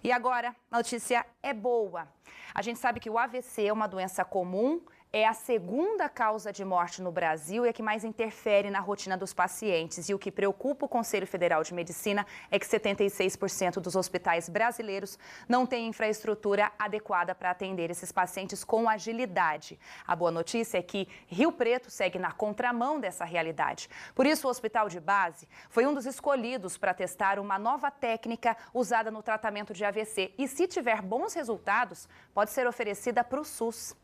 E agora, a notícia é boa. A gente sabe que o AVC é uma doença comum, é a segunda causa de morte no Brasil e é que mais interfere na rotina dos pacientes. E o que preocupa o Conselho Federal de Medicina é que 76% dos hospitais brasileiros não têm infraestrutura adequada para atender esses pacientes com agilidade. A boa notícia é que Rio Preto segue na contramão dessa realidade. Por isso, o Hospital de Base foi um dos escolhidos para testar uma nova técnica usada no tratamento de AVC. E se tiver bons resultados, pode ser oferecida para o SUS.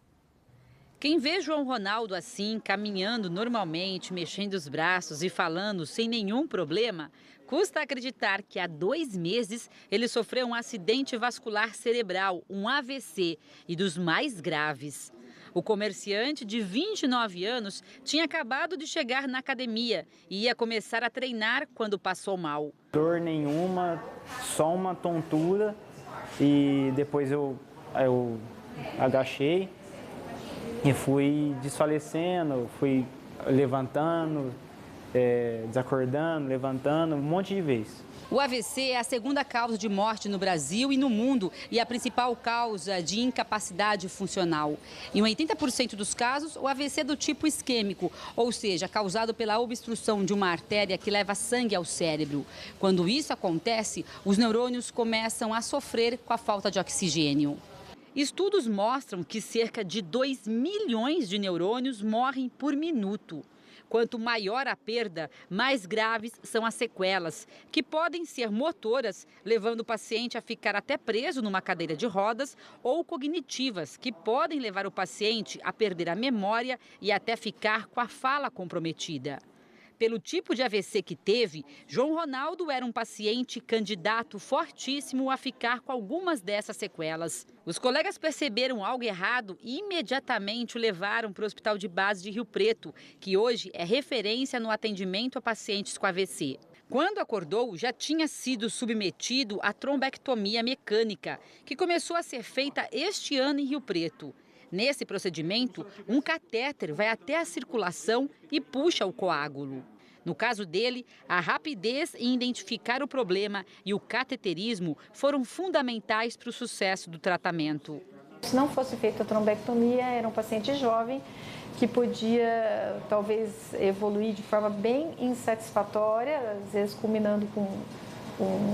Quem vê João Ronaldo assim, caminhando normalmente, mexendo os braços e falando sem nenhum problema, custa acreditar que há 2 meses ele sofreu um acidente vascular cerebral, um AVC, e dos mais graves. O comerciante de 29 anos tinha acabado de chegar na academia e ia começar a treinar quando passou mal. Dor nenhuma, só uma tontura e depois eu agachei. E fui desfalecendo, fui levantando, desacordando, levantando, um monte de vezes. O AVC é a segunda causa de morte no Brasil e no mundo e a principal causa de incapacidade funcional. Em 80% dos casos, o AVC é do tipo isquêmico, ou seja, causado pela obstrução de uma artéria que leva sangue ao cérebro. Quando isso acontece, os neurônios começam a sofrer com a falta de oxigênio. Estudos mostram que cerca de 2 milhões de neurônios morrem por minuto. Quanto maior a perda, mais graves são as sequelas, que podem ser motoras, levando o paciente a ficar até preso numa cadeira de rodas, ou cognitivas, que podem levar o paciente a perder a memória e até ficar com a fala comprometida. Pelo tipo de AVC que teve, João Ronaldo era um paciente candidato fortíssimo a ficar com algumas dessas sequelas. Os colegas perceberam algo errado e imediatamente o levaram para o Hospital de Base de Rio Preto, que hoje é referência no atendimento a pacientes com AVC. Quando acordou, já tinha sido submetido à trombectomia mecânica, que começou a ser feita este ano em Rio Preto. Nesse procedimento, um catéter vai até a circulação e puxa o coágulo. No caso dele, a rapidez em identificar o problema e o cateterismo foram fundamentais para o sucesso do tratamento. Se não fosse feita a trombectomia, era um paciente jovem que podia talvez evoluir de forma bem insatisfatória, às vezes culminando com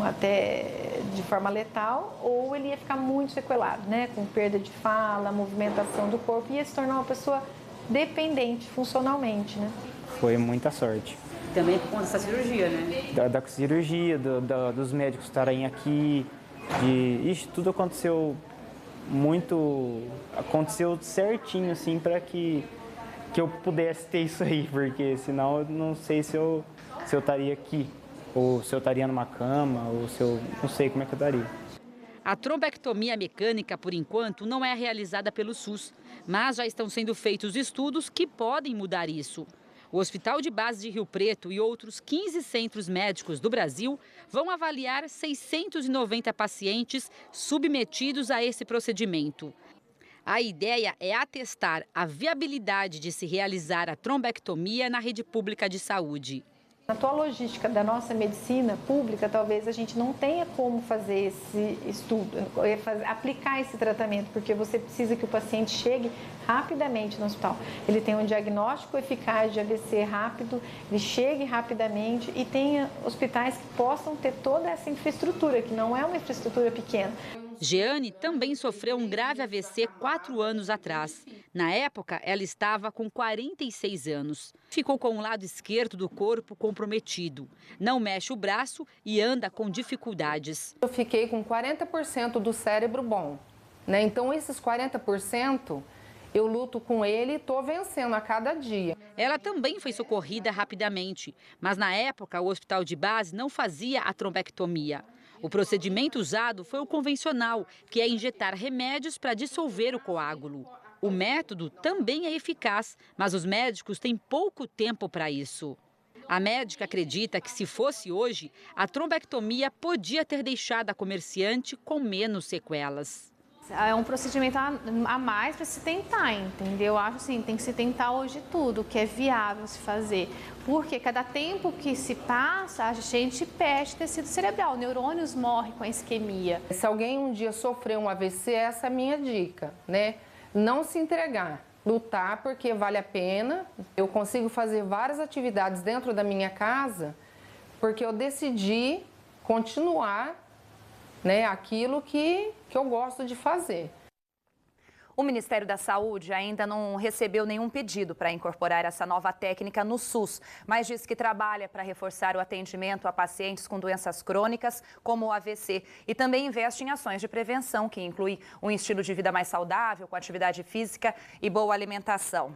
até de forma letal, ou ele ia ficar muito sequelado, né? Com perda de fala, movimentação do corpo, ia se tornar uma pessoa dependente funcionalmente, né? Foi muita sorte. Também por conta dessa cirurgia, né? Da cirurgia, dos médicos estarem aqui, tudo aconteceu aconteceu certinho, assim, para que eu pudesse ter isso aí, porque senão eu não sei se eu estaria aqui. Ou se eu estaria numa cama, ou se eu não sei como é que eu estaria. A trombectomia mecânica, por enquanto, não é realizada pelo SUS, mas já estão sendo feitos estudos que podem mudar isso. O Hospital de Base de Rio Preto e outros 15 centros médicos do Brasil vão avaliar 690 pacientes submetidos a esse procedimento. A ideia é atestar a viabilidade de se realizar a trombectomia na rede pública de saúde. Na atual logística da nossa medicina pública, talvez a gente não tenha como fazer esse estudo, aplicar esse tratamento, porque você precisa que o paciente chegue rapidamente no hospital. Ele tenha um diagnóstico eficaz de AVC rápido, ele chegue rapidamente e tenha hospitais que possam ter toda essa infraestrutura, que não é uma infraestrutura pequena. Jeane também sofreu um grave AVC 4 anos atrás. Na época, ela estava com 46 anos. Ficou com o lado esquerdo do corpo comprometido. Não mexe o braço e anda com dificuldades. Eu fiquei com 40% do cérebro bom, né? Então, esses 40%, eu luto com ele e estou vencendo a cada dia. Ela também foi socorrida rapidamente, mas na época o Hospital de Base não fazia a trombectomia. O procedimento usado foi o convencional, que é injetar remédios para dissolver o coágulo. O método também é eficaz, mas os médicos têm pouco tempo para isso. A médica acredita que, se fosse hoje, a trombectomia podia ter deixado a comerciante com menos sequelas. É um procedimento a mais para se tentar, entendeu? Eu acho assim, tem que se tentar hoje tudo, que é viável se fazer. Porque cada tempo que se passa, a gente perde tecido cerebral, neurônios morrem com a isquemia. Se alguém um dia sofreu um AVC, essa é a minha dica, né? Não se entregar, lutar porque vale a pena. Eu consigo fazer várias atividades dentro da minha casa porque eu decidi continuar, né, aquilo que eu gosto de fazer. O Ministério da Saúde ainda não recebeu nenhum pedido para incorporar essa nova técnica no SUS, mas diz que trabalha para reforçar o atendimento a pacientes com doenças crônicas, como o AVC, e também investe em ações de prevenção, que inclui um estilo de vida mais saudável, com atividade física e boa alimentação.